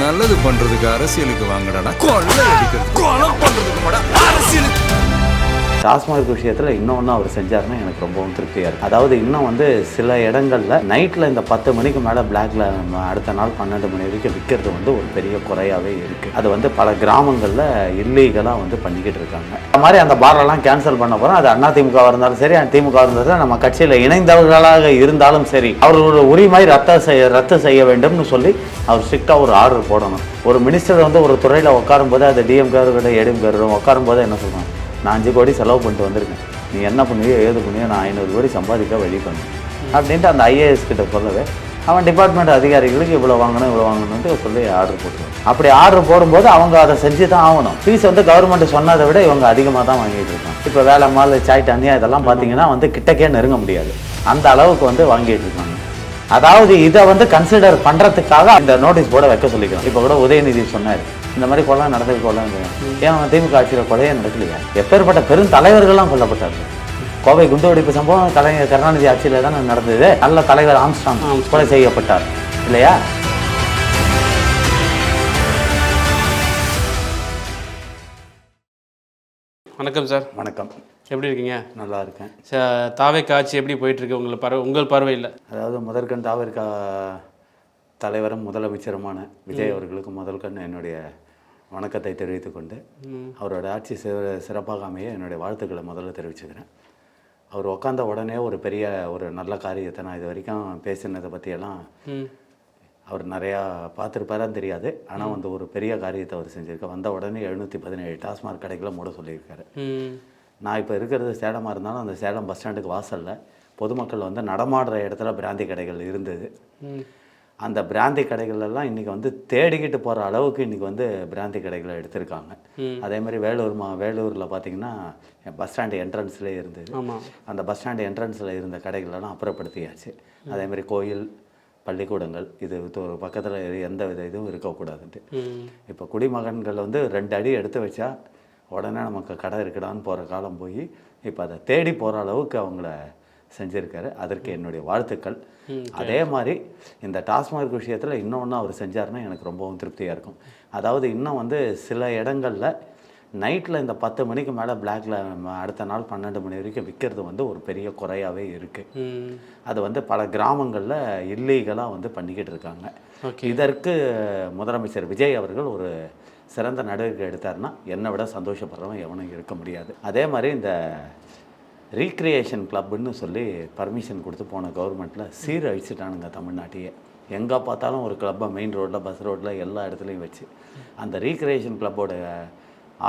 நல்லது பண்றதுக்கு அரசியலுக்கு வாங்கடா, கொள்ளை அடிக்கிறது கொலை பண்றதுக்கு அரசியலுக்கு. டாஸ்மாக் விஷயத்தில் இன்னொன்று அவர் செஞ்சாருன்னா எனக்கு ரொம்பவும் திருப்தியாக இருக்குது. அதாவது இன்னும் வந்து சில இடங்களில் நைட்டில் இந்த 10 மணிக்கு மேலே பிளாக்ல அடுத்த நாள் 12 மணி வரைக்கும் விற்கிறது வந்து ஒரு பெரிய குறையாகவே இருக்குது. அது வந்து பல கிராமங்களில் இல்லீகலாக வந்து பண்ணிக்கிட்டு இருக்காங்க. அந்த மாதிரி அந்த பாரெல்லாம் கேன்சல் பண்ண போகிறோம். அது அதிமுக இருந்தாலும் சரி, திமுக இருந்தாலும் நம்ம கட்சியில் இணைந்தவர்களாக இருந்தாலும் சரி, அவர்களோட உரிமை ரத்து செய்ய வேண்டும்னு சொல்லி அவர் ஸ்ட்ரிக்டாக ஒரு ஆர்டர் போடணும். ஒரு மினிஸ்டர் வந்து ஒரு துறையில் உட்காரும்போது அது டிஎம்கே ஏடிஎம்கே உட்காரும்போது என்ன சொல்லுவாங்க, நான் 5 கோடி செலவு பண்ணிட்டு வந்திருக்கேன், நீ என்ன பண்ணுவியோ ஏது பண்ணியோ, நான் 500 கோடி சம்பாதிக்க வழி பண்ணேன் அப்படின்ட்டு அந்த ஐஏஎஸ் கிட்ட சொல்லவே அவன் டிபார்ட்மெண்ட் அதிகாரிகளுக்கு இவ்வளோ வாங்கணும்னு சொல்லி ஆர்டர் போட்டுருவாங்க. அப்படி ஆர்டர் போடும்போது அவங்க அதை செஞ்சு தான் ஆகணும். ஃபீஸ் வந்து கவர்மெண்ட் சொன்னதை விட இவங்க அதிகமாக தான் வாங்கிட்டு இருக்காங்க. இப்போ வேலை மால் சாய் தனியாக இதெல்லாம் பார்த்தீங்கன்னா வந்து கிட்டக்கே நெருங்க முடியாது, அந்த அளவுக்கு வந்து வாங்கிட்டு இருக்காங்க. அதாவது இதை வந்து கன்சிடர் பண்ணுறதுக்காக இந்த நோட்டீஸ் போர்டை வைக்க சொல்லிக்கிறோம். இப்போ கூட உதயநிதி சொன்னார், இந்த மாதிரி கொலை நடந்தது கொலை ஏன் திமுக ஆட்சியில் கொலையே நடக்கலையா? எப்பேற்பட்ட பெரும் தலைவர்கள்லாம் கொல்லப்பட்டார்கள். கோவை குண்டுவெடிப்பு சம்பவம் கலைஞர் கருணாநிதி ஆட்சியில் தான் நடந்தது. நல்ல தலைவர் ஆம்ஸ்ட்ராங் கொலை செய்யப்பட்டார் இல்லையா? வணக்கம் சார். வணக்கம். எப்படி இருக்கீங்க? நல்லா இருக்கேன். தாவேக்கா ஆட்சி எப்படி போயிட்டுருக்கு உங்கள் பார்வையில்? அதாவது முதற்கண் தாவேக்கா தலைவரும் முதலமைச்சருமான விஜய் அவர்களுக்கு முதல்கண் என்னுடைய வணக்கத்தை தெரிவித்துக்கொண்டு, அவரோட ஆட்சி சிறப்பாக அமைய என்னுடைய வாழ்த்துக்களை முதல்ல தெரிவிச்சுக்கிறேன். அவர் உட்காந்த உடனே ஒரு நல்ல காரியத்தை நான் இது வரைக்கும் பேசினதை பற்றியெல்லாம் அவர் நிறையா பார்த்துருப்பாரான்னு தெரியாது, ஆனால் வந்து ஒரு பெரிய காரியத்தை அவர் செஞ்சுருக்கார். வந்த உடனே 717 டாஸ்மாக் கடைகளை மூட சொல்லியிருக்காரு. நான் இப்போ இருக்கிறது சேலமாக இருந்தாலும் அந்த சேலம் பஸ் ஸ்டாண்டுக்கு வாசலில் பொதுமக்கள் வந்து நடமாடுற இடத்துல பிராந்தி கடைகள் இருந்தது. அந்த பிராந்தி கடைகளெல்லாம் இன்றைக்கி வந்து தேடிக்கிட்டு போகிற அளவுக்கு இன்றைக்கி வந்து பிராந்தி கடைகளை எடுத்திருக்காங்க. அதே மாதிரி வேலூரில் பார்த்திங்கன்னா பஸ் ஸ்டாண்டு என்ட்ரன்ஸ்லேயே இருந்தது. அந்த பஸ் ஸ்டாண்டு என்ட்ரன்ஸில் இருந்த கடைகளெல்லாம் அப்புறப்படுத்தியாச்சு. அதேமாதிரி கோயில், பள்ளிக்கூடங்கள் இது ஒரு பக்கத்தில் எந்த வித இதுவும் இருக்கக்கூடாதுன்ட்டு இப்போ குடிமகன்கள் வந்து 2 அடி எடுத்து வச்சா உடனே நமக்கு கடை இருக்குடான்னு போகிற காலம் போய் இப்போ அதை தேடி போகிற அளவுக்கு அவங்கள செஞ்சுருக்காரு. அதற்கு என்னுடைய வாழ்த்துக்கள். அதே மாதிரி இந்த டாஸ்மாக் விஷயத்தில் இன்னொன்று அவர் செஞ்சாருன்னா எனக்கு ரொம்பவும் திருப்தியாக இருக்கும். அதாவது இன்னும் வந்து சில இடங்களில் நைட்டில் இந்த 10 மணிக்கு மேலே பிளாக்ல அடுத்த நாள் 12 மணி வரைக்கும் விற்கிறது வந்து ஒரு பெரிய குறையாகவே இருக்குது. அது வந்து பல கிராமங்களில் இல்லீகலாக வந்து பண்ணிக்கிட்டு இருக்காங்க. இதற்கு முதலமைச்சர் விஜய் அவர்கள் ஒரு சிறந்த நடவடிக்கை எடுத்தார்னா என்னை விட சந்தோஷப்படுறவன் எவனும் இருக்க முடியாது. அதே மாதிரி இந்த ரீக்ரியேஷன் கிளப்புன்னு சொல்லி பர்மிஷன் கொடுத்து போன கவர்மெண்ட்டில் சீரழிச்சிட்டானுங்க தமிழ்நாட்டையே. எங்கே பார்த்தாலும் ஒரு கிளப்பை மெயின் ரோட்டில், பஸ் ரோட்டில், எல்லா இடத்துலையும் வச்சு அந்த ரீக்ரியேஷன் கிளப்போட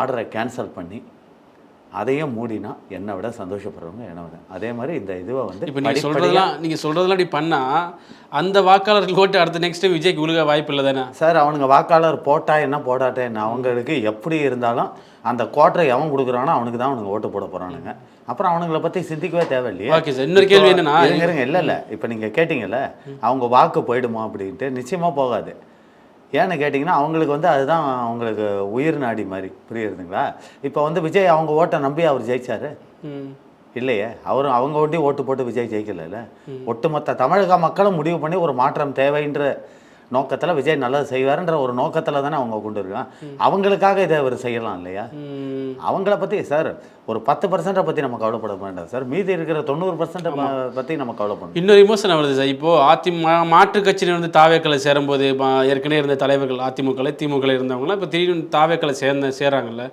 ஆர்டரை கேன்சல் பண்ணி அதையும் மூடினா என்னை விட சந்தோஷப்படுறவங்க என்னை விட. அதே மாதிரி இந்த இதுவை வந்து இப்போ நீங்கள் சொல்கிறதெல்லாம் இப்படி பண்ணால் அந்த வாக்காளர்கள் ஓட்டு அடுத்த நெக்ஸ்ட் விஜய்க்கு உழுக வாய்ப்பு இல்லை தானே சார்? அவனுங்க வாக்காளர் போட்டா என்ன போடாட்டா என்ன, அவங்களுக்கு எப்படி இருந்தாலும் அந்த கோட்டரை எவன் கொடுக்குறானோ அவனுக்கு தான் அவனுங்க ஓட்டு போட போகிறானுங்க. அப்புறம் அவனுங்களை பற்றி சிந்திக்கவே தேவையில்லையே. ஓகே சார், இன்னொரு கேள்வி என்னன்னா, இல்லை இப்போ நீங்கள் கேட்டிங்கல்ல அவங்க வாக்கு போயிடுமா அப்படின்ட்டு, நிச்சயமாக போகாது. ஏன்னு கேட்டிங்கன்னா அவங்களுக்கு வந்து அதுதான் அவங்களுக்கு உயிர் நாடி மாதிரி, புரியுதுங்களா? இப்போ வந்து விஜய் அவங்க ஓட்டை நம்பி அவர் ஜெயிச்சாரு இல்லையே, அவங்க ஒண்டி ஓட்டு போட்டு விஜய் ஜெயிக்கல. ஒட்டுமொத்த தமிழக மக்களும் முடிவு பண்ணி ஒரு மாற்றம் தேவைன்ற நோக்கத்தில் விஜய் நல்லது செய்வார்ன்ற ஒரு நோக்கத்தில் தானே அவங்க கொண்டு இருக்கான். அவங்களுக்காக இதை அவர் செய்யலாம் இல்லையா? அவங்கள பற்றி சார் ஒரு 10% பற்றி நம்ம கவலைப்பட வேண்டாம் சார், மீதி இருக்கிற 90% பற்றி நம்ம கவலைப்படணும். இன்னொரு விமர்சனம் வருது சார். இப்போது மாற்றுக் கட்சியினர் வந்து தாவேக்களை சேரும்போது ஏற்கனவே இருந்த தலைவர்கள் திமுக இருந்தவங்களாம் இப்போ திடீர்னு தாவேக்களை சேராங்கல்ல.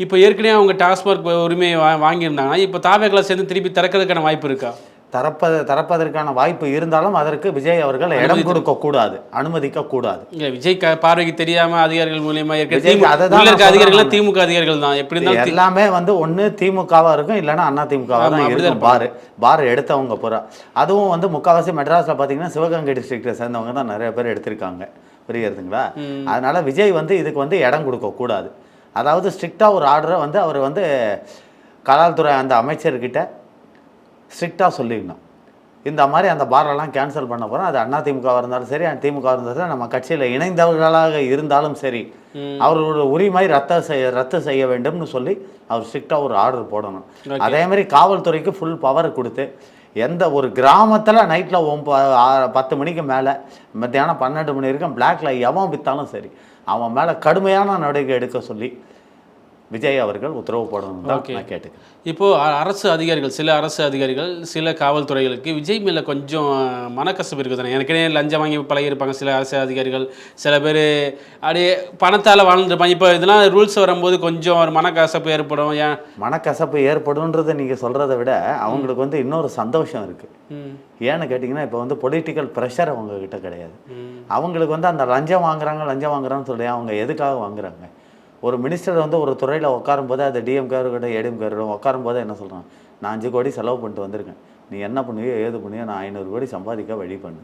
இப்போ ஏற்கனவே அவங்க டாஸ்மாக் உரிமையை வாங்கியிருந்தாங்கன்னா இப்போ தாவேக்களை சேர்ந்து திருப்பி திறக்கிறதுக்கான வாய்ப்பு இருக்கா? திறப்பதற்கான வாய்ப்பு இருந்தாலும் அதற்கு விஜய் அவர்கள் இடம் கொடுக்கக்கூடாது, அனுமதிக்கக்கூடாது. விஜய் பார்வைக்கு தெரியாம அதிகாரிகள் மூலியமா அதிகாரிகள் திமுக அதிகாரிகள் தான் எப்படி இருந்தாலும் எல்லாமே வந்து ஒன்று திமுகவா இருக்கும், இல்லைன்னா அண்ணா திமுகவா தான் இருக்கும். பார் எடுத்தவங்க பூரா, அதுவும் வந்து முக்கால்வாசி மெட்ராஸில் பார்த்தீங்கன்னா சிவகங்கை டிஸ்ட்ரிக்டை சேர்ந்தவங்க தான் நிறைய பேர் எடுத்திருக்காங்க, புரியுதுங்களா? அதனால விஜய் வந்து இதுக்கு வந்து இடம் கொடுக்கக்கூடாது. அதாவது ஸ்ட்ரிக்டாக ஒரு ஆர்டரை வந்து அவர் வந்து கலால்துறை அந்த அமைச்சர்கிட்ட ஸ்ட்ரிக்டாக சொல்லிடணும், இந்த மாதிரி அந்த பாரெல்லாம் கேன்சல் பண்ண போகிறோம். அது அதிமுக இருந்தாலும் சரி, திமுக இருந்தாலும் சரி, நம்ம கட்சியில் இணைந்தவர்களாக இருந்தாலும் சரி, அவர்களோட உரிமை ரத்து செய்ய வேண்டும்னு சொல்லி அவர் ஸ்ட்ரிக்டாக ஒரு ஆர்டர் போடணும். அதே மாதிரி காவல்துறைக்கு ஃபுல் பவர் கொடுத்து எந்த ஒரு கிராமத்தில் நைட்டில் 10 மணிக்கு மேலே மத்தியானம் 12 மணி வரைக்கும் பிளாக்ல எவன் விற்றாலும் சரி அவன் மேலே கடுமையான நடவடிக்கை எடுக்க சொல்லி விஜய் அவர்கள் உத்தரவு போடணும் தான் நான் கேட்டுக்கிறேன். இப்போது அரசு அதிகாரிகள், சில அரசு அதிகாரிகள், சில காவல்துறைகளுக்கு விஜய் மேலே கொஞ்சம் மனக்கசப்பு இருக்குது தானே. எனக்கே லஞ்சம் வாங்கி பழகியிருப்பாங்க சில அரசு அதிகாரிகள், சில பேர் அப்படியே பணத்தால் வாழ்ந்துருப்பாங்க. இப்போ இதெல்லாம் ரூல்ஸ் வரும்போது கொஞ்சம் ஒரு மனக்கசப்பு ஏற்படும். ஏன் மனக்கசப்பு ஏற்படும்ன்றதை நீங்கள் சொல்கிறத விட அவங்களுக்கு வந்து இன்னொரு சந்தோஷம் இருக்குது. ஏன்னு கேட்டிங்கன்னா இப்போ வந்து பொலிட்டிக்கல் ப்ரெஷர் அவங்கக்கிட்ட கிடையாது. அவங்களுக்கு வந்து அந்த லஞ்சம் வாங்குறாங்கன்னு சொல்லி அவங்க எதுக்காக வாங்குறாங்க? ஒரு மினிஸ்டர் வந்து ஒரு துறையில் உட்காரும்போது அது டிஎம்கே இருக்கட்டும் ஏடிஎம்கே இருக்கட்டும் உட்காரும்போது என்ன சொல்கிறான், நான் 5 கோடி செலவு பண்ணிட்டு வந்திருக்கேன், நீ என்ன பண்ணுவியோ ஏது பண்ணுவியோ, நான் 500 கோடி சம்பாதிக்க வழி பண்ணு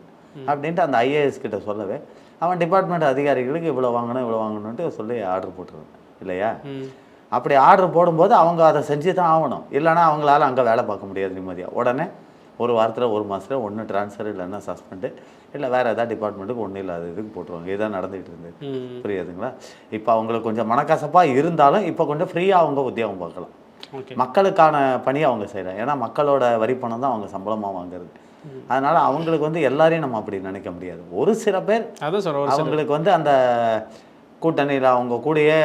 அப்படின்ட்டு அந்த ஐஏஎஸ் கிட்ட சொல்லவே அவன் டிபார்ட்மெண்ட் அதிகாரிகளுக்கு இவ்வளோ வாங்கணுன்ட்டு சொல்லி ஆர்டர் போட்டுருவாங்க இல்லையா? அப்படி ஆர்டர் போடும்போது அவங்க அதை செஞ்சு தான் ஆகணும். இல்லைனா அவங்களால அங்கே வேலை பார்க்க முடியாது நிம்மதியாக. உடனே ஒரு வாரத்தில் 1 மாதத்தில் ஒன்று ட்ரான்ஸ்ஃபர் இல்லைன்னா சஸ்பெண்டு, இல்லை வேறு ஏதாவது டிபார்ட்மெண்ட்டுக்கு ஒன்றும் இல்லாத இதுக்கு போட்டுருவாங்க. இதுதான் நடந்துகிட்டு இருந்தது. புரியுதுங்களா? இப்போ அவங்களுக்கு கொஞ்சம் மனக்கசப்பாக இருந்தாலும் இப்போ கொஞ்சம் ஃப்ரீயாக அவங்க உத்தியோகம் பார்க்கலாம். மக்களுக்கான பணியை அவங்க செய்கிறாங்க. ஏன்னா மக்களோட வரி பணம் தான் அவங்க சம்பளமாக வாங்குறது. அதனால் அவங்களுக்கு வந்து எல்லாரையும் நம்ம அப்படி நினைக்க முடியாது. ஒரு சில பேர் அவங்களுக்கு வந்து அந்த கூட்டணியில் அவங்க கூடயே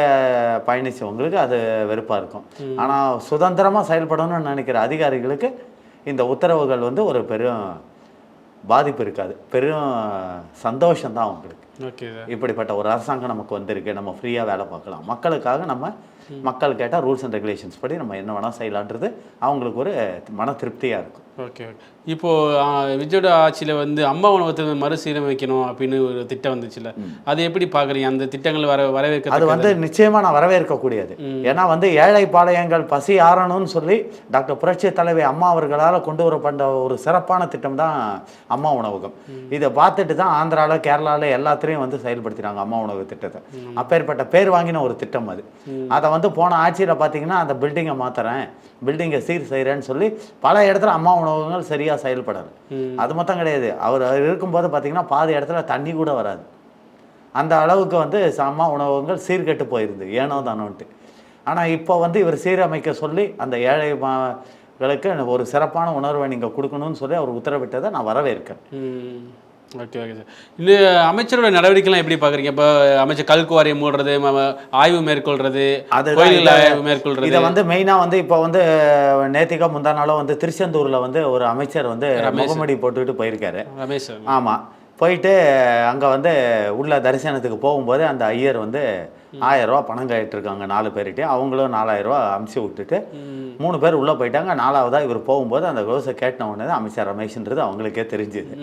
பயணித்தவங்களுக்கு அது வெறுப்பாக இருக்கும். ஆனால் சுதந்திரமாக செயல்படணும்னு நினைக்கிற அதிகாரிகளுக்கு இந்த உத்தரவுகள் வந்து ஒரு பெரும் பாதிப்பு இருக்காது, பெரும் சந்தோஷம்தான் அவங்களுக்கு. இப்படிப்பட்ட ஒரு அரசாங்கம் நமக்கு வந்திருக்கு, நம்ம ஃப்ரீயாக வேலை பார்க்கலாம், மக்களுக்காக நம்ம மக்கள் கேட்டால் ரூல்ஸ் அண்ட் ரெகுலேஷன்ஸ் படி நம்ம என்ன வேணால் செய்யலான்றது அவங்களுக்கு ஒரு மன திருப்தியாக இருக்கும். ஓகே. இப்போது விஜயோட ஆட்சியில் வந்து அம்மா உணவகத்தை மறுசீரமைக்கணும் அப்படின்னு ஒரு திட்டம் வந்துச்சுல்ல, அது எப்படி பார்க்குறீங்க? அந்த திட்டங்கள் வரவேற்க அது வந்து நிச்சயமாக நான் வரவேற்கக்கூடியது. ஏன்னா வந்து ஏழை பாளையங்கள் பசி ஆறணும்னு சொல்லி டாக்டர் புரட்சி தலைவி அம்மா அவர்களால் கொண்டு வரப்பட்ட ஒரு சிறப்பான திட்டம் தான் அம்மா உணவகம். இதை பார்த்துட்டு தான் ஆந்திராவில் கேரளாவில் எல்லாத்துலேயும் வந்து செயல்படுத்தினாங்க அம்மா உணவு திட்டத்தை. அப்பேற்பட்ட பேர் வாங்கின ஒரு திட்டம் அது. அதை வந்து போன ஆட்சியில் பார்த்தீங்கன்னா அந்த பில்டிங்கை மாற்றுறேன், பில்டிங்கை சீர் செய்கிறேன்னு சொல்லி பல இடத்துல அம்மா உணவகங்கள் சரியாக செயல்படாது. அது மொத்தம் கிடையாது, அவர் இருக்கும்போது பார்த்தீங்கன்னா பாதி இடத்துல தண்ணி கூட வராது. அந்த அளவுக்கு வந்து அம்மா உணவகங்கள் சீர்கெட்டு போயிருந்து ஏனோ தானோன்ட்டு. ஆனால் இப்போ வந்து இவர் சீரமைக்க சொல்லி அந்த ஏழைகளுக்கு ஒரு சிறப்பான உணர்வை நீங்கள் கொடுக்கணும்னு சொல்லி அவர் உத்தரவிட்டதை நான் வரவேற்கிறேன். Okay sir. இது அமைச்சரோட நடவடிக்கைலாம் எப்படி பார்க்குறீங்க? இப்போ அமைச்சர் கல்குவாரியை மூடுறது, ஆய்வு மேற்கொள்றது, அது ஆய்வு மேற்கொள்றது, இதை வந்து மெயினாக வந்து இப்போ வந்து நேத்திக்கா முந்தா நாளும் வந்து திருச்செந்தூரில் வந்து ஒரு அமைச்சர் வந்து முகமடி போட்டுக்கிட்டு போயிருக்காரு ரமேஷ். ஆமாம், போயிட்டு அங்கே வந்து உள்ள தரிசனத்துக்கு போகும்போது அந்த ஐயர் வந்து 1000 ரூபா பணம் கேட்டுருக்காங்க 4 பேர்கிட்ட. அவங்களும் 4000 ரூபா அமுச்சு விட்டுட்டு 3 பேர் உள்ளே போயிட்டாங்க. 4வதாக இவர் போகும்போது அந்த க்ளோஸை கேட்டின உடனே அமைச்சர் ரமேஷ்ன்றது அவங்களுக்கே தெரிஞ்சுது.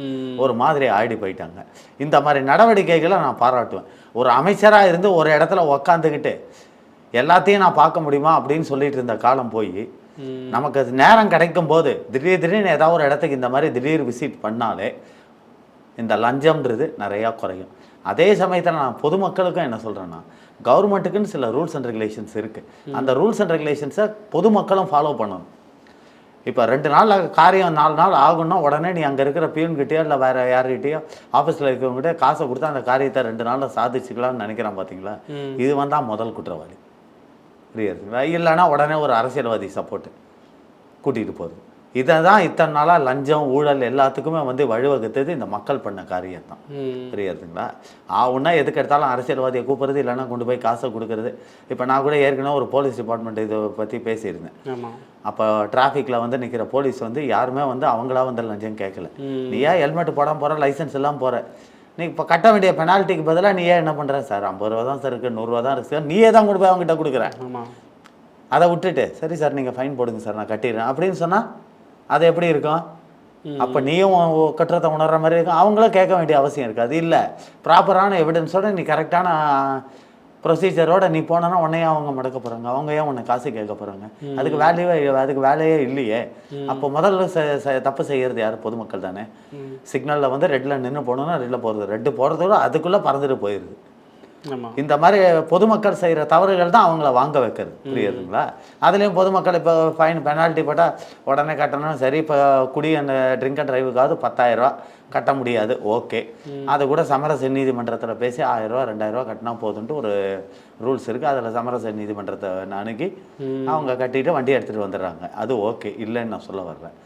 ஒரு மாதிரி ஆடி போயிட்டாங்க. இந்த மாதிரி நடவடிக்கைகளை நான் பாராட்டுவேன். ஒரு அமைச்சராக இருந்து ஒரு இடத்துல உக்காந்துக்கிட்டு எல்லாத்தையும் நான் பார்க்க முடியுமா அப்படின்னு சொல்லிட்டு இருந்த காலம் போய் நமக்கு நேரம் கிடைக்கும் போது திடீர்னு ஏதாவது ஒரு இடத்துக்கு இந்த மாதிரி திடீர் விசிட் பண்ணாலே இந்த லஞ்சம்ன்றது நிறையா குறையும். அதே சமயத்தில் நான் பொதுமக்களுக்கும் என்ன சொல்கிறேன்னா, கவர்மெண்ட்டுக்குன்னு சில ரூல்ஸ் அண்ட் ரெகுலேஷன்ஸ் இருக்குது. அந்த ரூல்ஸ் அண்ட் ரெகுலேஷன்ஸை பொதுமக்களும் ஃபாலோ பண்ணணும். இப்போ 2 நாள் காரியம் 4 நாள் ஆகுன்னா உடனே நீ அங்கே இருக்கிற பியூன்கிட்டயோ இல்லை வேறு யார்கிட்டயோ ஆஃபீஸில் இருக்கிறவங்ககிட்ட காசை கொடுத்தா அந்த காரியத்தை 2 நாளில் சாதிச்சுக்கலாம்னு நினைக்கிறான். பார்த்தீங்களா, இது வந்தால் முதல் குற்றவாளி. புரியுதுங்களா? இல்லைன்னா உடனே ஒரு அரசியல்வாதி சப்போர்ட்டு கூட்டிகிட்டு போகுது. இதை தான் இத்தனை நாளாக லஞ்சம் ஊழல் எல்லாத்துக்குமே வந்து வழிவகுத்தது இந்த மக்கள் பண்ண காரியம் தான். புரியுதுங்களா? ஒன்றா எதுக்கு எடுத்தாலும் அரசியல்வாதியை கூப்பிட்றது, இல்லைன்னா கொண்டு போய் காசை கொடுக்கறது. இப்போ நான் கூட ஏற்கனவே ஒரு போலீஸ் டிபார்ட்மெண்ட் இதை பற்றி பேசியிருந்தேன். அப்போ டிராஃபிக்கில் வந்து நிற்கிற போலீஸ் வந்து யாருமே வந்து அவங்களா வந்து லஞ்சம் கேட்கல. நீ ஏன் ஹெல்மெட் போடாமல் போகிற, லைசன்ஸ் எல்லாம் போகிற, நீ இப்போ கட்ட வேண்டிய பெனால்ட்டிக்கு பதிலாக நீ ஏன் என்ன பண்ணுற, சார் 50 ரூபா தான் சார் இருக்குது, 100 ரூபா தான் இருக்குது சார், நீயே தான் கொண்டு போய் அவங்ககிட்ட கொடுக்குறேன். அதை விட்டுட்டு சரி சார் நீங்கள் ஃபைன் போடுங்க சார் நான் கட்டிடுறேன் அப்படின்னு சொன்னால் அது எப்படி இருக்கும்? அப்போ நீயும் கட்டுறதை உணர்ற மாதிரி இருக்கும். அவங்களும் கேட்க வேண்டிய அவசியம் இருக்காது. இல்லை, ப்ராப்பரான எவிடன்ஸோட நீ கரெக்டான ப்ரொசீஜரோட நீ போனோன்னா உன்னையே அவங்க மடக்க போகிறாங்க, அவங்க ஏன் உன்னை காசு கேட்க போகிறாங்க? அதுக்கு வேலையே இல்லையே. அப்போ முதல்ல தப்பு செய்கிறது யார்? பொதுமக்கள் தானே. சிக்னலில் வந்து ரெட்டில் நின்று போகணுன்னா ரெட்டில் போகிறது, ரெட்டு போகிறதோட அதுக்குள்ளே பறந்துட்டு போயிடுது. இந்த மாதிரி பொதுமக்கள் செய்கிற தவறுகள் தான் அவங்கள வாங்க வைக்கிறது. புரியுதுங்களா? அதுலேயும் பொதுமக்கள் இப்போ ஃபைன் பெனால்ட்டி போட்டால் உடனே கட்டணும். சரி, இப்போ அந்த ட்ரிங்க் அண்ட் டிரைவுக்காவது 10,000 ரூபா கட்ட முடியாது, ஓகே. அது கூட சமரச நீதிமன்றத்தில் பேசி 1000 ரூபா 2000 ரூபா கட்டினா போதுன்ட்டு ஒரு ரூல்ஸ் இருக்குது. அதில் சமரச நீதிமன்றத்தை அணுகி அவங்க கட்டிட்டு வண்டி எடுத்துகிட்டு வந்துடுறாங்க. அது ஓகே, இல்லைன்னு நான் சொல்ல வர்றேன்.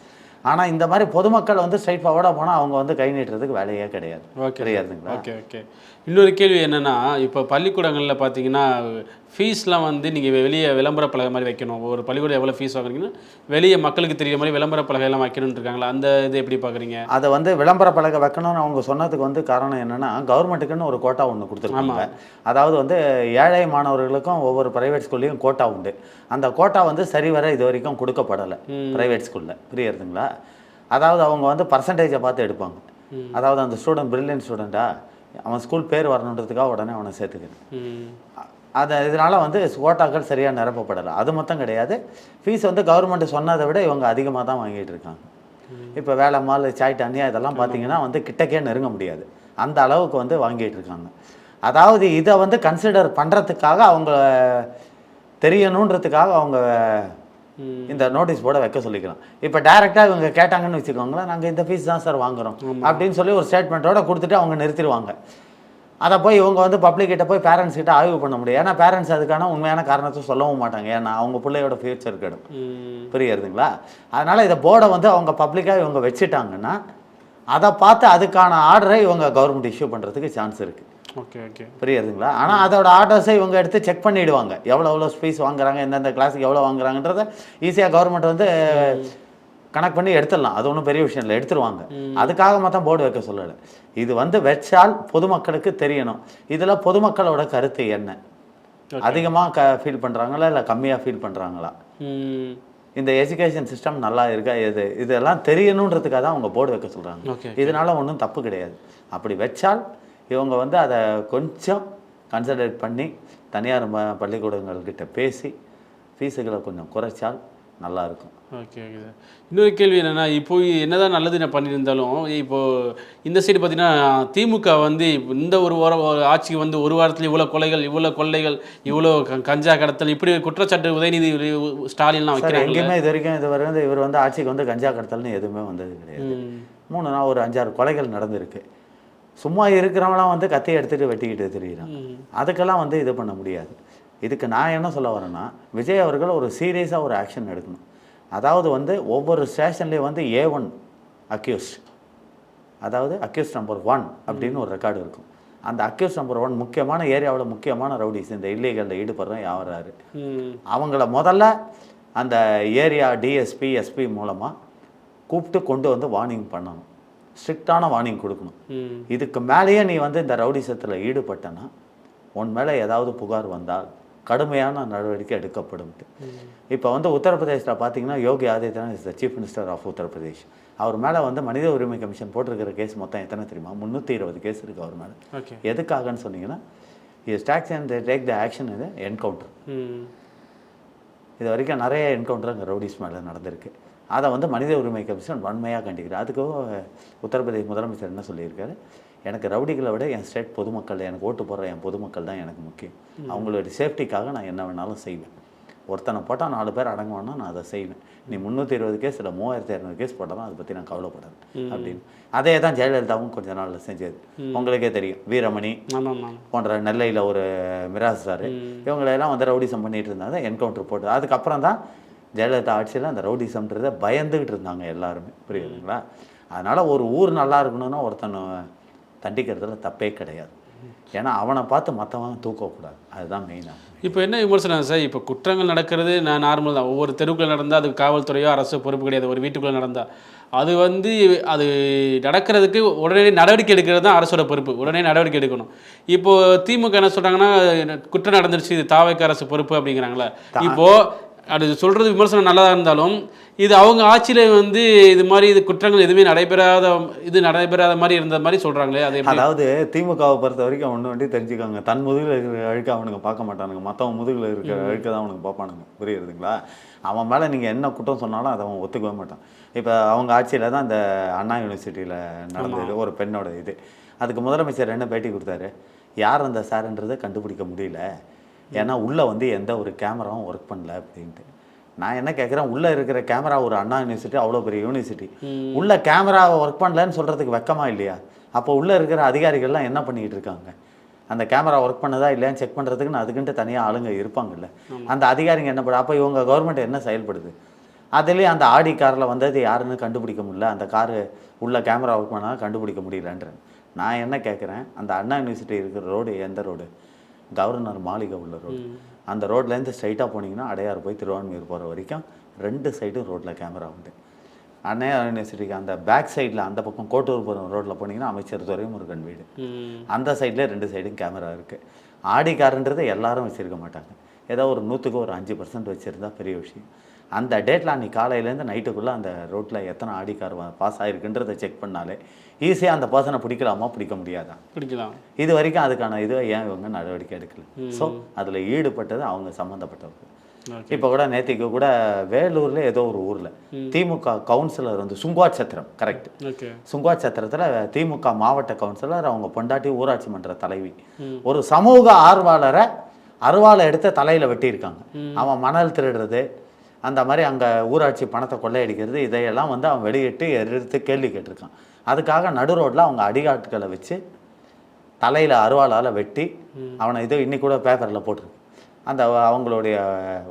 ஆனால் இந்த மாதிரி பொதுமக்கள் வந்து ஸ்ட்ரைட் ஃபார்வர்டாக போனால் அவங்க வந்து கை நீட்டுறதுக்கு வேலையே கிடையாது. கிடையாதுங்களா? ஓகே. இன்னொரு கேள்வி என்னென்னா, இப்போ பள்ளிக்கூடங்களில் பார்த்தீங்கன்னா ஃபீஸ்லாம் வந்து நீங்கள் வெளியே விளம்பர பலகை மாதிரி வைக்கணும். ஒரு பள்ளிக்கூடம் எவ்வளோ ஃபீஸ் வாங்குறீங்கன்னா வெளியே மக்களுக்கு தெரியுற மாதிரி விளம்பர பலகையெல்லாம் வைக்கணும்னு இருக்காங்களா? அந்த இது எப்படி பார்க்குறீங்க? அதை வந்து விளம்பர பலகை வைக்கணும்னு அவங்க சொன்னதுக்கு வந்து காரணம் என்னென்னா, கவர்மெண்ட்டுக்குன்னு ஒரு கோட்டா ஒன்று கொடுத்துருக்காங்க. அதாவது வந்து ஏழை மாணவர்களுக்கும் ஒவ்வொரு ப்ரைவேட் ஸ்கூல்லையும் கோட்டா உண்டு. அந்த கோட்டா வந்து சரிவர இது வரைக்கும் கொடுக்கப்படலை ப்ரைவேட் ஸ்கூலில். புரியுதுங்களா? அதாவது அவங்க வந்து பர்சன்டேஜை பார்த்து எடுப்பாங்க. அதாவது அந்த ஸ்டூடெண்ட் பிரில்லியன்ட் ஸ்டூடெண்ட்டா, அவன் ஸ்கூல் பேர் வரணுன்றதுக்காக உடனே அவனை சேர்த்துக்கிறேன். இதனால் வந்து கோட்டாக்கள் சரியாக நிரப்பப்படலை. அது மொத்தம் கிடையாது. ஃபீஸ் வந்து கவர்மெண்ட் சொன்னதை விட இவங்க அதிகமாக தான் வாங்கிட்டு இருக்காங்க. இப்போ வேலை மால் சாய் தண்ணியா இதெல்லாம் பார்த்தீங்கன்னா வந்து கிட்டக்கே நெருங்க முடியாது, அந்த அளவுக்கு வந்து வாங்கிட்டு இருக்காங்க. அதாவது இதை வந்து கன்சிடர் பண்ணுறதுக்காக அவங்க தெரியணுன்றதுக்காக அவங்க இந்த நோட்டீஸ் போர்டை வைக்க சொல்லிக்கலாம். இப்போ டைரெக்டாக இவங்க கேட்டாங்கன்னு வச்சுக்கோங்களேன், நாங்கள் இந்த ஃபீஸ் தான் சார் வாங்குகிறோம் அப்படின்னு சொல்லி ஒரு ஸ்டேட்மெண்ட்டோட கொடுத்துட்டு அவங்க நிறுத்திடுவாங்க. அதை போய் இவங்க வந்து பப்ளிக்கிட்ட போய் பேரண்ட்ஸ் கிட்ட ஆய்வு பண்ண முடியும். ஏன்னா பேரண்ட்ஸ் அதுக்கான உண்மையான காரணத்தை சொல்லவும் மாட்டாங்க. ஏன்னா அவங்க பிள்ளையோட ஃபியூச்சர் கெடும். புரியுதுங்களா? அதனால் இதை போர்டை வந்து அவங்க பப்ளிக்காக இவங்க வச்சுட்டாங்கன்னா அதை பார்த்து அதுக்கான ஆர்டரை இவங்க கவர்மெண்ட் இஷ்யூ பண்ணுறதுக்கு சான்ஸ் இருக்குது. ஓகே. புரியுதுங்களா? ஆனால் அதோட ஆர்டர்ஸை இவங்க எடுத்து செக் பண்ணிவிடுவாங்க. எவ்வளோ ஃபீஸ் வாங்குறாங்க, எந்தெந்த கிளாஸுக்கு எவ்வளோ வாங்குறாங்கன்றத ஈஸியாக கவர்மெண்ட் வந்து கனெக்ட் பண்ணி எடுத்துடலாம். அது ஒன்றும் பெரிய விஷயம் இல்லை, எடுத்துருவாங்க. அதுக்காக மொத்தம் போர்டு வைக்க சொல்லலை. இது வந்து வச்சால் பொதுமக்களுக்கு தெரியணும். இதில் பொதுமக்களோட கருத்து என்ன, அதிகமாக ஃபீல் பண்ணுறாங்களா இல்லை கம்மியாக ஃபீல் பண்ணுறாங்களா, இந்த எஜுகேஷன் சிஸ்டம் நல்லா இருக்கா, இதெல்லாம் தெரியணுன்றதுக்காக தான் அவங்க போர்டு வைக்க சொல்கிறாங்க. இதனால ஒன்றும் தப்பு கிடையாது. அப்படி வச்சால் இவங்க வந்து அதை கொஞ்சம் கன்சிடர் பண்ணி தனியார் பள்ளிக்கூடங்கள்கிட்ட பேசி ஃபீஸுகளை கொஞ்சம் குறைச்சால் நல்லாயிருக்கும். Okay sir. இன்னொரு கேள்வி என்னென்னா, இப்போ என்னதான் நல்லது நான் பண்ணியிருந்தாலும் இப்போது இந்த சைடு பார்த்தீங்கன்னா திமுக வந்து இந்த ஒரு ஆட்சிக்கு வந்து ஒரு வாரத்தில் இவ்வளோ கொள்ளைகள் இவ்வளோ கஞ்சா கடத்தல் இப்படி குற்றச்சாட்டு உதயநிதி ஸ்டாலின்லாம் வைக்கிறாங்க. எங்கேயுமே இது வரைக்கும் இவர் வந்து ஆட்சிக்கு வந்து கஞ்சா கடத்தல்னு எதுவுமே வந்தது கிடையாது. 3 நாள் ஒரு 5-6 கொலைகள் நடந்திருக்கு. சும்மா இருக்கிறவங்களாம் வந்து கத்தியை எடுத்துகிட்டு வெட்டிக்கிட்டு தெரியுறான். அதுக்கெல்லாம் வந்து இது பண்ண முடியாது. இதுக்கு நான் என்ன சொல்ல வரேன்னா, விஜய் அவர்கள் ஒரு சீரியஸாக ஒரு ஆக்ஷன் எடுக்கணும். அதாவது வந்து ஒவ்வொரு ஸ்டேஷன்லேயும் வந்து A1 அக்யூஸ்ட், அதாவது அக்யூஸ்ட் நம்பர் 1 அப்படின்னு ஒரு ரெக்கார்டு இருக்கும். அந்த அக்யூஸ்ட் நம்பர் 1 முக்கியமான ஏரியாவில் முக்கியமான ரவுடிஸ், இந்த இல்லீகலில் ஈடுபடுறோம் யாராரு, அவங்கள முதல்ல அந்த ஏரியா டிஎஸ்பி எஸ்பி மூலமாக கூப்பிட்டு கொண்டு வந்து வார்னிங் பண்ணணும். ஸ்ட்ரிக்டான வார்னிங் கொடுக்கணும். இதுக்கு மேலேயே நீ வந்து இந்த ரவுடிசத்தில் ஈடுபட்டனா உன் மேலே ஏதாவது புகார் வந்தால் கடுமையான நடவடிக்கை எடுக்கப்படும். இப்போ வந்து உத்தரப்பிரதேசில் பார்த்தீங்கன்னா Yogi Adityanath is the chief minister of Uttar Pradesh. அவர் மேலே வந்து மனித உரிமை கமிஷன் போட்டிருக்கிற கேஸ் மொத்தம் எத்தனை தெரியுமா? 320 கேஸ் இருக்குது அவர் மேலே. எதுக்காகன்னு சொன்னீங்கன்னா, is takes and take the action இது என்கவுண்டர். இது வரைக்கும் நிறைய என்கவுண்டர் அங்கே ரவுடிஸ் மேலே நடந்திருக்கு. அதை வந்து மனித உரிமை கமிஷன் வன்மையாக கண்டிக்கிறார். அதுக்கு உத்தரப்பிரதேச முதலமைச்சர் என்ன சொல்லியிருக்காரு, எனக்கு ரவுடிகளை விட என் ஸ்டேட் பொதுமக்கள், எனக்கு ஓட்டு போடுற என் பொதுமக்கள் தான் எனக்கு முக்கியம். அவங்களோட சேஃப்டிக்காக நான் என்ன வேணாலும் செய்வேன். ஒருத்தனை போட்டால் 4 பேர் அடங்குவான்னா நான் அதை செய்வேன். நீ 320 கேஸ் இல்லை 3200 கேஸ் போட்டாலும் அதை பற்றி நான் கவலைப்படாது அப்படின்னு. அதே தான் ஜெயலலிதாவும் கொஞ்ச நாளில் செஞ்சது. உங்களுக்கே தெரியும், வீரமணி போன்ற நெல்லையில் ஒரு மிராஸ் சார், இவங்களெல்லாம் வந்து ரவுடிசம் பண்ணிட்டு இருந்தாங்க, என்கவுண்டர் போட்டு. அதுக்கப்புறம் தான் ஜெயலலிதா ஆட்சியில் அந்த ரவுடிசம்ன்றதை பயந்துக்கிட்டு இருந்தாங்க எல்லாருமே. புரியுதுங்களா? அதனால் ஒரு ஊர் நல்லா இருக்கணும்னா ஒருத்தனை தண்டிக்கிறதுல தப்பே கிடையாது. ஏன்னா அவனை பார்த்து மற்றவன் தூக்கக்கூடாது, அதுதான் மெயினாக. இப்போ என்ன விமர்சனம் சார், இப்போ குற்றங்கள் நடக்கிறது நார்மல் தான். ஒவ்வொரு தெருவுக்குள்ளே நடந்தால் அது காவல்துறையோ அரசோ பொறுப்பு கிடையாது. ஒரு வீட்டுக்குள்ளே நடந்தால் அது வந்து அது நடக்கிறதுக்கு உடனே நடவடிக்கை எடுக்கிறது தான் அரசோட பொறுப்பு. உடனே நடவடிக்கை எடுக்கணும். இப்போது திமுக என்ன சொல்கிறாங்கன்னா, குற்றம் நடந்துருச்சு, இது தாவேக்கா அரசு பொறுப்பு அப்படிங்கிறாங்களே. இப்போது அது சொல்கிறது விமர்சனம் நல்லா இருந்தாலும் இது அவங்க ஆட்சியில் வந்து இது மாதிரி இது குற்றங்கள் எதுவுமே நடைபெறாத மாதிரி இருந்த மாதிரி சொல்கிறாங்களே. அது அதாவது திமுகவை பொறுத்த வரைக்கும் ஒன்று வண்டி தெரிஞ்சுக்காங்க, தன் முதுகில் இருக்கிற அழுக்க அவனுக்கு பார்க்க மாட்டானுங்க, மற்றவன் முதுகில் இருக்கிற அழுக்க தான் அவனுக்கு பார்ப்பானுங்க. புரியுதுங்களா? அவன் மேலே நீங்கள் என்ன குற்றம் சொன்னாலும் அதை அவன் ஒத்துக்கவே மாட்டான். இப்போ அவங்க ஆட்சியில் தான் இந்த அண்ணா யூனிவர்சிட்டியில் நடந்தது ஒரு பெண்ணோட இது. அதுக்கு முதலமைச்சர் என்ன பேட்டி கொடுத்தாரு, யார் அந்த சாருன்றதை கண்டுபிடிக்க முடியல, ஏன்னா உள்ளே வந்து எந்த ஒரு கேமராவும் ஒர்க் பண்ணல அப்படின்ட்டு. நான் என்ன கேட்குறேன், உள்ளே இருக்கிற கேமரா ஒரு அண்ணா யூனிவர்சிட்டி அவ்வளோ பெரிய யூனிவர்சிட்டி, உள்ள கேமராவை ஒர்க் பண்ணலன்னு சொல்கிறதுக்கு வெக்கமா இல்லையா? அப்போ உள்ளே இருக்கிற அதிகாரிகள்லாம் என்ன பண்ணிக்கிட்டு இருக்காங்க? அந்த கேமரா ஒர்க் பண்ணதா இல்லையான்னு செக் பண்ணுறதுக்குன்னு அதுக்குன்ட்டு தனியாக ஆளுங்க இருப்பாங்கல்ல, அந்த அதிகாரிங்க என்ன பண்ண? அப்போ இவங்க கவர்மெண்ட் என்ன செயல்படுது? அதுலேயும் அந்த ஆடி காரில் வந்தது யாருன்னு கண்டுபிடிக்க முடியல, அந்த காரு உள்ள கேமரா ஒர்க் பண்ணால் கண்டுபிடிக்க முடியலன்றேன். நான் என்ன கேட்குறேன், அந்த அண்ணா யூனிவர்சிட்டி இருக்கிற ரோடு எந்த ரோடு? கவர்னர் மாளிகை உள்ள ரோடு. அந்த ரோட்லேருந்து ஸ்ட்ரைட்டாக போனீங்கன்னா அடையாறு போய் திருவான்மையூர் போகிற வரைக்கும் 2 சைடும் ரோட்டில் கேமரா உண்டு. அண்ணா யூனிவர்சிட்டிக்கு அந்த பேக் சைடில் அந்த பக்கம் கோட்டூர் போகிற ரோட்டில் போனீங்கன்னா அமைச்சர் துரைமுருகன் வீடு, அந்த சைடில் 2 சைடும் கேமரா இருக்குது. ஆடி காருன்றது எல்லாரும் வச்சுருக்க மாட்டாங்க, ஏதோ ஒரு 100க்கு ஒரு 5% வச்சுருந்தா பெரிய விஷயம். அந்த டேட்டில் அன்றைக்கி காலையிலேருந்து நைட்டுக்குள்ளே அந்த ரோட்டில் எத்தனை ஆடி கார் பாஸ் ஆகிருக்குன்றதை செக் பண்ணாலே ஈஸியாக அந்த பர்சனை பிடிக்கலாமா பிடிக்க முடியாதான்? பிடிக்கலாம். இது வரைக்கும் அதுக்கான இதுவை ஏன் இவங்க நடவடிக்கை எடுக்கல? ஸோ அதில் ஈடுபட்டது அவங்க சம்மந்தப்பட்டவர்கள். இப்போ கூட நேற்றுக்கு கூட வேலூரில் ஏதோ ஒரு ஊரில் திமுக கவுன்சிலர் வந்து சுங்குவாட் சத்திரம், கரெக்ட், சுங்குவாட் சத்திரத்தில் திமுக மாவட்ட கவுன்சிலர் அவங்க பொண்டாட்டி ஊராட்சி மன்ற தலைவி ஒரு சமூக ஆர்வலரை அருவாளை எடுத்து தலையில் வெட்டியிருக்காங்க. அவன் மணல் திருடுறது, அந்த மாதிரி அங்கே ஊராட்சி பணத்தை கொள்ளையடிக்கிறது, இதையெல்லாம் வந்து அவன் வெளியிட்டு எடுத்து கேள்வி கேட்டிருக்கான். அதுக்காக நடு ரோட்டில் அவங்க அடிகாட்டுகளை வச்சு தலையில் அருவாளால் வெட்டி அவனை இது இன்னைக்கு கூட பேப்பரில் போட்டிருக்கு. அந்த அவங்களுடைய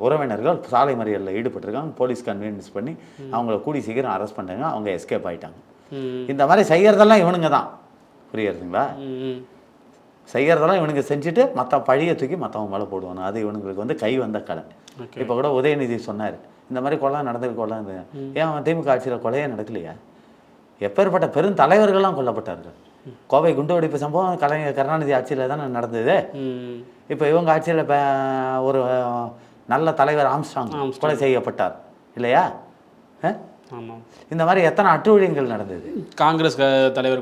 உறவினர்கள் சாலை மறியலில் ஈடுபட்டிருக்காங்க. போலீஸ் கன்வீனியன்ஸ் பண்ணி அவங்கள கூடி சீக்கிரம் அரெஸ்ட் பண்ணாங்க, அவங்க எஸ்கேப் ஆகிட்டாங்க. இந்த மாதிரி செய்கிறதெல்லாம் இவனுங்க தான், புரியுறதுங்களா? செய்கிறதெல்லாம் இவனுக்கு செஞ்சுட்டு மற்ற பழியை தூக்கி மற்றவங்க மேலே போடுவாங்க. அது இவனுங்களுக்கு வந்து கை வந்த கலை. இப்போ கூட உதயநிதி சொன்னார், இந்த மாதிரி கொலை நடந்தது, கொலை ஏன் திமுக ஆட்சியில் கொலையே நடக்கலையா? எப்பேற்பட்ட பெரும் தலைவர்கள்லாம் கொல்லப்பட்டார்கள். கோவை குண்டுவெடிப்பு சம்பவம் கருணாநிதி ஆட்சியில் தானே நடந்தது. இப்போ இவங்க ஆட்சியில் ஒரு நல்ல தலைவர் ஆம்ஸ்ட்ராங் கொலை செய்யப்பட்டார் இல்லையா? இந்த மாதிரி எத்தனை அட்டுழியங்கள் நடந்தது. காங்கிரஸ் தலைவர்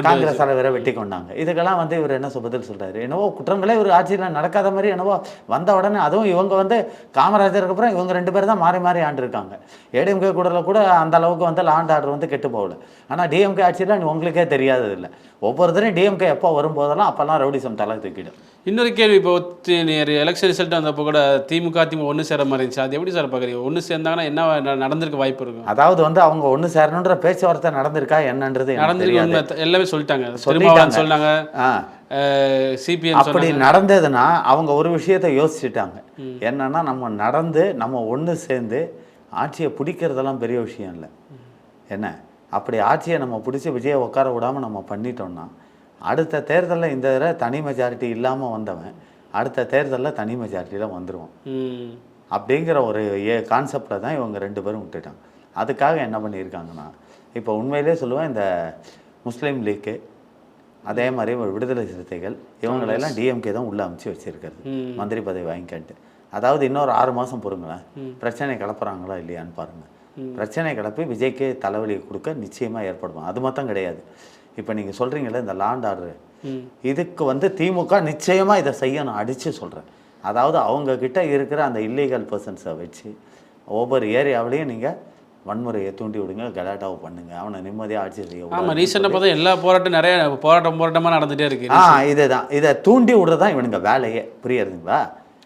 காங்கிரஸ் தலைவரை வெட்டி கொண்டாங்க. இதுக்கெல்லாம் வந்து இவர் என்ன பதில் சொல்றாரு? என்னவோ குற்றங்களே இவர் ஆட்சியில் நடக்காத மாதிரி என்னவோ வந்த உடனே, அதுவும் இவங்க வந்து காமராஜருக்கு அப்புறம் இவங்க 2 பேர் தான் மாறி மாறி ஆண்டிருக்காங்க. ஏடிஎம்கே கூட அந்த அளவுக்கு வந்து லாண்ட் ஆர்டர் வந்து கெட்டு போகல. ஆனால் டிஎம்கே ஆட்சியில் உங்களுக்கே தெரியாதது இல்லை. ஒவ்வொருத்தரையும் டிஎம்கே எப்போ வரும்போதெல்லாம் அப்போல்லாம் ரவுடிசம் தலை தூக்கிடும். இன்னொரு கேள்வி, இப்போ எலெக்ஷன் ரிசல்ட் வந்தப்போ கூட திமுக ஒன்று சேர மாதிரி இருந்துச்சு. அது எப்படி சார் பார்க்குறீங்க? ஒன்று சேர்ந்தாங்கன்னா என்ன நடந்திருக்க வாய்ப்பு இருக்கும்? அதாவது வந்து அவங்க ஒன்று சேரணுன்ற பேச்சுவார்த்தை நடந்திருக்கா என்னன்றது நடந்திருக்கு, எல்லாமே சொல்லிட்டாங்க. சொன்னாங்க சிபிஎம் அப்படி நடந்ததுன்னா அவங்க ஒரு விஷயத்தை யோசிச்சுட்டாங்க, என்னன்னா நம்ம ஒன்று சேர்ந்து ஆட்சியை பிடிக்கிறதெல்லாம் பெரிய விஷயம் இல்லை. என்ன அப்படி ஆட்சியை நம்ம பிடிச்சி விஜயை உட்கார விடாமல் நம்ம பண்ணிட்டோம்னா அடுத்த தேர்தலில் இந்த தடவை தனி மெஜாரிட்டி இல்லாமல் வந்தவன் அடுத்த தேர்தலில் தனி மெஜாரிட்டியில் வந்துடுவான் அப்படிங்கிற ஒரு கான்செப்டில் தான் இவங்க 2 பேரும் விட்டுட்டாங்க. அதுக்காக என்ன பண்ணியிருக்காங்கன்னா, இப்போ உண்மையிலே சொல்லுவேன், இந்த முஸ்லீம் லீக்கு அதே மாதிரி ஒரு விடுதலை சிறுத்தைகள் இவங்களெல்லாம் டிஎம்கே தான் உள்ளே அமைச்சு வச்சுருக்கிறது, மந்திரி பதவி வாங்கிக்கிட்டு. அதாவது இன்னொரு 6 மாதம் பொறுங்களேன், பிரச்சனை கிளப்புறாங்களா இல்லையான்னு பாருங்கள். பிரச்சனை கிளப்பி விஜய்க்கே தலைவலியை கொடுக்க நிச்சயமாக ஏற்படுவோம். அது மட்டும் கிடையாது, இப்போ நீங்கள் சொல்கிறீங்களே இந்த லாண்ட் ஆர்டர், இதுக்கு வந்து திமுக நிச்சயமாக இதை செய்யணும், அடித்து சொல்கிறேன். அதாவது அவங்கக்கிட்ட இருக்கிற அந்த இல்லீகல் பர்சன்ஸை வச்சு ஒவ்வொரு ஏரியாவிலையும் நீங்கள் வன்முறையை தூண்டி விடுங்க, கலாட்டாவை பண்ணுங்க, அவனை நிம்மதியாக ஆட்சி செய்ய. ஆமாம், ரீசெண்டாக பார்த்தா எல்லா நிறைய போராட்டமாக நடந்துகிட்டே இருக்கு. இதுதான், இதை தூண்டி விடுறது தான் இவனுங்க வேலையே, புரியுதுங்களா?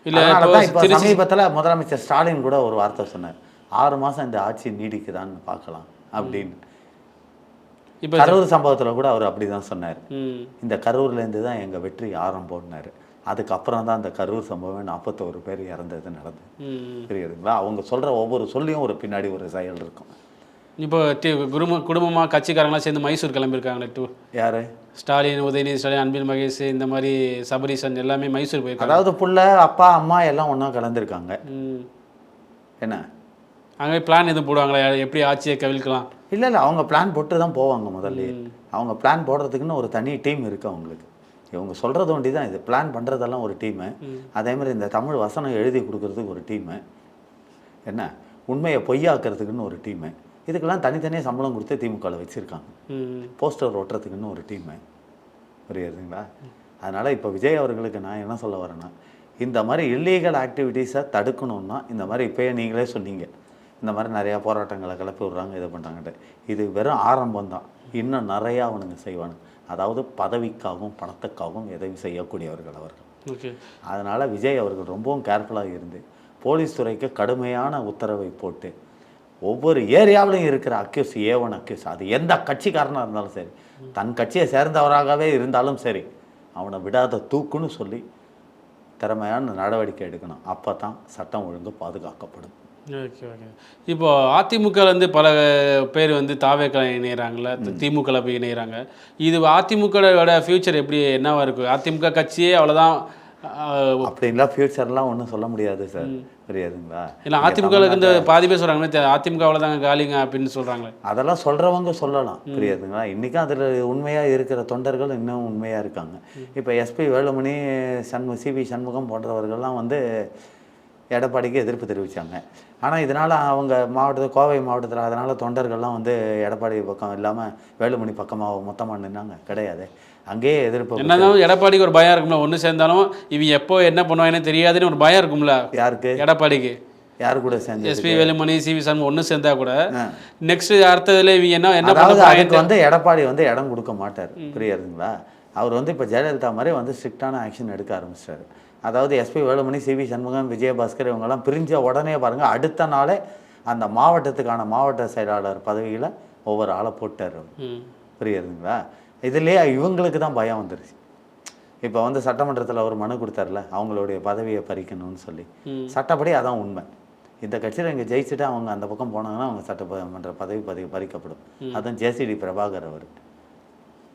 இல்லை, இப்போ சமீபத்தில் முதலமைச்சர் ஸ்டாலின் கூட ஒரு வார்த்தை சொன்னார், 6 மாதம் இந்த ஆட்சி நீடிக்குதான்னு பார்க்கலாம் அப்படின்னு. இப்போ கரூர் சம்பவத்தில் கூட அவர் அப்படி தான் சொன்னார், இந்த கரூர்லேருந்து தான் எங்கள் வெற்றி ஆரம்பம்னாரு. அதுக்கப்புறம் தான் அந்த கரூர் சம்பவம் 41 பேர் இறந்தது நடந்தது, புரியுதுங்களா? அவங்க சொல்கிற ஒவ்வொரு சொல்லியும் ஒரு பின்னாடி ஒரு செயல் இருக்கும். இப்போ குடும்பமாக கட்சிக்காரங்களாம் சேர்ந்து மைசூர் கிளம்பியிருக்காங்களே டூர். யார்? ஸ்டாலின், உதயநிதி ஸ்டாலின், அன்பில் மகேஷ், இந்த மாதிரி சபரீசன் எல்லாமே மைசூர் போயிருக்காங்க. அதாவது புள்ள அப்பா அம்மா எல்லாம் ஒன்றா கலந்துருக்காங்க. என்ன அங்கே பிளான் எதுவும் போடுவாங்களா, எப்படி ஆட்சியை கவிழ்க்கலாம்? இல்லை, அவங்க பிளான் போட்டு தான் போவாங்க. முதல்ல அவங்க பிளான் போடுறதுக்குன்னு ஒரு தனி டீம் இருக்குது அவங்களுக்கு. இவங்க சொல்கிறது ஒண்டி தான், இது பிளான் பண்ணுறதெல்லாம் ஒரு டீமு. அதே மாதிரி இந்த தமிழ் வசனம் எழுதி கொடுக்கறதுக்கு ஒரு டீமு, என்ன உண்மையை பொய்யாக்குறதுக்குன்னு ஒரு டீமு. இதுக்கெல்லாம் தனித்தனியாக சம்பளம் கொடுத்து திமுகவில் வச்சுருக்காங்க. போஸ்டர் ஓட்டுறதுக்குன்னு ஒரு டீமு, புரியுதுங்களா? அதனால் இப்போ விஜய் அவர்களுக்கு நான் என்ன சொல்ல வரேன்னா, இந்த மாதிரி இல்லீகல் ஆக்டிவிட்டீஸை தடுக்கணுன்னா, இந்த மாதிரி இப்போயே நீங்களே சொன்னீங்க, இந்த மாதிரி நிறையா போராட்டங்களை கிளப்பி விட்றாங்க, இது பண்ணுறாங்கட்டு. இது வெறும் ஆரம்பம் தான், இன்னும் நிறையா அவனுங்க செய்வானுங்க. அதாவது பதவிக்காகவும் பணத்துக்காகவும் எதையும் செய்யக்கூடியவர்கள் அவர்கள். அதனால் விஜய் அவர்கள் ரொம்பவும் கேர்ஃபுல்லாக இருந்து போலீஸ் துறைக்கு கடுமையான உத்தரவை போட்டு ஒவ்வொரு ஏரியாவிலையும் இருக்கிற அக்யூஸ், A1 அக்யூஸ், அது எந்த கட்சிக்காரனாக இருந்தாலும் சரி, தன் கட்சியை சேர்ந்தவராகவே இருந்தாலும் சரி, அவனை விடாத தூக்குன்னு சொல்லி திறமையான நடவடிக்கை எடுக்கணும். அப்போ தான் சட்டம் ஒழுங்கு பாதுகாக்கப்படும். Okay okay. இப்போ அதிமுக வந்து பல பேர் வந்து தாவேக்கா இணைகிறாங்கள, திமுகவில் போய் இணைகிறாங்க. இது அதிமுகவோட ஃபியூச்சர் எப்படி என்னவா இருக்கும்? அதிமுக கட்சியே அவ்வளோதான். அப்படின்லாம் ஃபியூச்சர்லாம் ஒன்றும் சொல்ல முடியாது சார், புரியாதுங்களா? இல்லை அதிமுகவுக்கு இந்த பாதி பேர் சொல்கிறாங்களே அதிமுக அவ்வளோதாங்க காலிங்க அப்படின்னு சொல்கிறாங்களே. அதெல்லாம் சொல்கிறவங்க சொல்லலாம், புரியாதுங்களா? இன்றைக்கும் அதில் உண்மையாக இருக்கிற தொண்டர்கள் இன்னும் உண்மையாக இருக்காங்க. இப்போ எஸ்பி வேலுமணி, சிவி சண்முகம் போன்றவர்கள்லாம் வந்து எடப்பாடிக்கு எதிர்ப்பு தெரிவித்தாங்க. ஆனால் இதனால் அவங்க மாவட்டத்தில், கோவை மாவட்டத்தில் அதனால் தொண்டர்கள்லாம் வந்து எடப்பாடி பக்கம் இல்லாமல் வேலுமணி பக்கமாக மொத்தமாக நின்னாங்க கிடையாது. அங்கேயே எதிர்ப்பு. என்னதான் எடப்பாடிக்கு ஒரு பயம் இருக்கும்ல, ஒன்று சேர்ந்தாலும் இவங்க எப்போ என்ன பண்ணுவாங்கன்னு தெரியாதுன்னு ஒரு பயம் இருக்கும்ல. யாருக்கு? எடப்பாடிக்கு. யார் கூட சேர்ந்து? எஸ்பி வேலுமணி, சிவி சண்முகம் ஒன்று சேர்ந்தா கூட நெக்ஸ்ட் அடுத்ததுல இவங்க என்ன அதுக்கு வந்து எடப்பாடி வந்து இடம் கொடுக்க மாட்டார், புரியுதுங்களா? அவர் வந்து இப்போ ஜெயலலிதா மாதிரி வந்து ஸ்ட்ரிக்டான ஆக்ஷன் எடுக்க ஆரம்பிச்சிட்டாரு. அதாவது எஸ்பி வேலுமணி, சிவி சண்முகம், விஜயபாஸ்கர் இவங்கெல்லாம் பிரிஞ்ச உடனே பாருங்கள், அடுத்த நாளே அந்த மாவட்டத்துக்கான மாவட்ட செயலாளர் பதவியில் ஒவ்வொரு ஆளை போட்டார், புரியுதுங்களா? இதுலேயே இவங்களுக்கு தான் பயம் வந்துருச்சு. இப்போ வந்து சட்டமன்றத்தில் ஒரு மனு கொடுத்தார்ல, அவங்களுடைய பதவியை பறிக்கணும்னு சொல்லி. சட்டப்படி அதான் உண்மை. இந்த கட்சியில் இங்கே ஜெயிச்சுட்டு அவங்க அந்த பக்கம் போனாங்கன்னா அவங்க சட்டமன்ற பதவி பறிக்கப்படும். அதுவும் ஜேசிடி பிரபாகர் அவர்,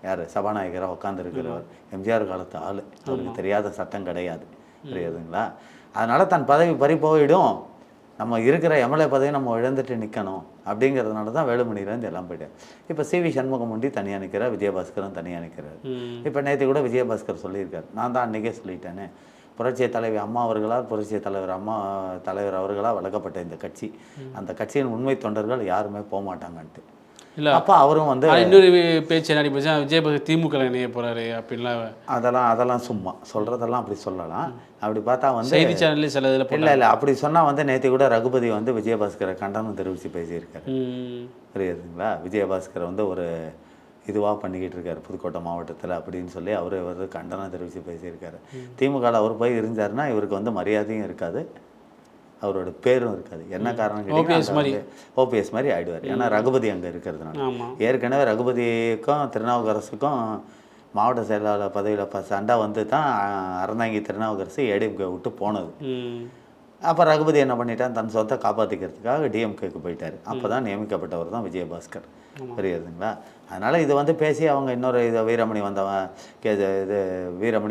யார் சபாநாயகராக உட்காந்துருக்கிறவர், எம்ஜிஆர் காலத்து ஆள், அவருக்கு தெரியாத சட்டம் கிடையாது, புரியுதுங்களா? அதனால் தன் பதவி பறி போயிடும், நம்ம இருக்கிற எம்எல்ஏ பதவி நம்ம இழந்துட்டு நிற்கணும் அப்படிங்கிறதுனால தான் வேலுமணியிலேருந்து எல்லாம் போயிட்டார். இப்போ சிவி சண்முகம் முண்டி தனியாக நிற்கிறார், விஜயபாஸ்கரும் தனியாக நிற்கிறார். இப்போ நேற்று கூட விஜயபாஸ்கர் சொல்லியிருக்கார், நான் தான் அன்றைக்கே சொல்லிட்டேனே, புரட்சிய தலைவி அம்மா அவர்களால், புரட்சிய தலைவர் அவர்களால் வளர்க்கப்பட்ட இந்த கட்சி, அந்த கட்சியின் உண்மை தொண்டர்கள் யாருமே போக மாட்டாங்கன்ட்டு. இல்லை அப்போ அவரும் வந்து இன்னொரு பேச்சு என்ன பேச விஜயபாஸ்கர் திமுக இணைய போகிறாரு அப்படின்லாம், அதெல்லாம் சும்மா சொல்கிறதெல்லாம் அப்படி சொல்லலாம். அப்படி பார்த்தா வந்து செய்தி சேனல்லே சில இதில் இல்லை அப்படி சொன்னால் வந்து நேற்று கூட ரகுபதி வந்து விஜயபாஸ்கரை கண்டனம் தெரிவித்து பேசியிருக்காரு, புரியுதுங்களா? விஜயபாஸ்கரை வந்து ஒரு இதுவாக பண்ணிக்கிட்டு இருக்காரு புதுக்கோட்டை மாவட்டத்தில் அப்படின்னு சொல்லி அவர் வந்து கண்டனம் தெரிவித்து பேசியிருக்காரு. திமுகவில் அவர் போய் இருந்தாருன்னா இவருக்கு வந்து மரியாதையும் இருக்காது, அவரோட பேரும் இருக்காது. என்ன காரணம் கேட்டீங்கன்னா ஓபிஎஸ் மாதிரி ஆயிடுவார். ஏன்னா ரகுபதி அங்கே இருக்கிறதுனால. ஏற்கனவே ரகுபதிக்கும் திருநாவுக்கரசுக்கும் மாவட்ட செயலாளர் பதவியில் சண்டை வந்து தான் அறந்தாங்கி திருநாவுக்கரசு ஏடிஎம்கே விட்டு போனது. அப்போ ரகுபதி என்ன பண்ணிட்டான், தன் சொத்தை காப்பாற்றிக்கிறதுக்காக டிஎம்கேக்கு போயிட்டார். அப்போ தான் நியமிக்கப்பட்டவர் தான் விஜயபாஸ்கர், புரியுதுங்களா? அதனால் இது வந்து பேசி அவங்க இன்னொரு இதை வீரமணி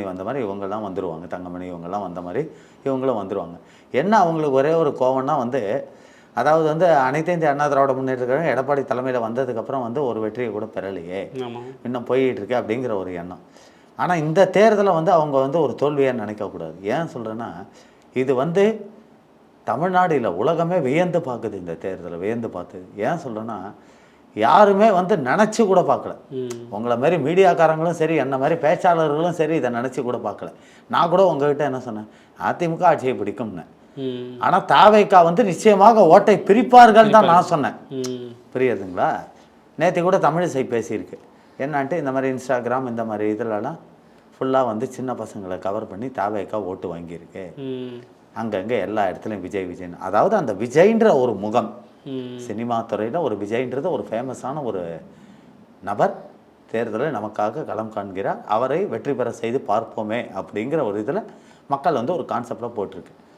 வந்த மாதிரி இவங்கெல்லாம் வந்துடுவாங்க, தங்கமணி இவங்கெல்லாம் வந்த மாதிரி இவங்களும் வந்துடுவாங்க. என்ன அவங்களுக்கு ஒரே ஒரு கோவம்னா வந்து, அதாவது வந்து அனைத்து இந்திய அண்ணா திராவிட முன்னேற்ற கழகம் எடப்பாடி தலைமையில் வந்ததுக்கப்புறம் வந்து ஒரு வெற்றியை கூட பெறலையே, இன்னும் போயிட்டு இருக்கு அப்படிங்கிற ஒரு எண்ணம். ஆனால் இந்த தேர்தலை வந்து அவங்க வந்து ஒரு தோல்வியாக நினைக்கக்கூடாது. ஏன் சொல்கிறேன்னா, இது வந்து தமிழ்நாடு இல்லை உலகமே வியந்து பார்க்குது, இந்த தேர்தலை வியந்து பார்த்துது. ஏன் சொல்கிறேன்னா, யாருமே வந்து நினச்சி கூட பார்க்கல. உங்களை மாதிரி மீடியாக்காரங்களும் சரி, என்ன மாதிரி பேச்சாளர்களும் சரி இதை நினச்சி கூட பார்க்கல. நான் கூட உங்ககிட்ட என்ன சொன்னேன், அதிமுக ஆட்சியை பிடிக்கும்னு. ஆனால் தாவேக்கா வந்து நிச்சயமாக ஓட்டை பிரிப்பார்கள் தான் நான் சொன்னேன், புரியுதுங்களா? நேற்று கூட தமிழிசை பேசியிருக்கு என்னான்ட்டு, இந்த மாதிரி இன்ஸ்டாகிராம் இந்த மாதிரி இதிலலாம் ஃபுல்லாக வந்து சின்ன பசங்களை கவர் பண்ணி தாவேக்கா ஓட்டு வாங்கியிருக்கு. அங்கங்கே எல்லா இடத்துலையும் விஜய்னு, அதாவது அந்த விஜய்ன்ற ஒரு முகம், சினிமா துறையில் ஒரு விஜய்ன்றது ஒரு ஃபேமஸான ஒரு நபர் தேர்தலில் நமக்காக களம் காண்கிறார், அவரை வெற்றி பெற செய்து பார்ப்போமே அப்படிங்கிற ஒரு இதில் மக்கள் வந்து ஒரு கான்செப்டில் போட்டிருக்கு.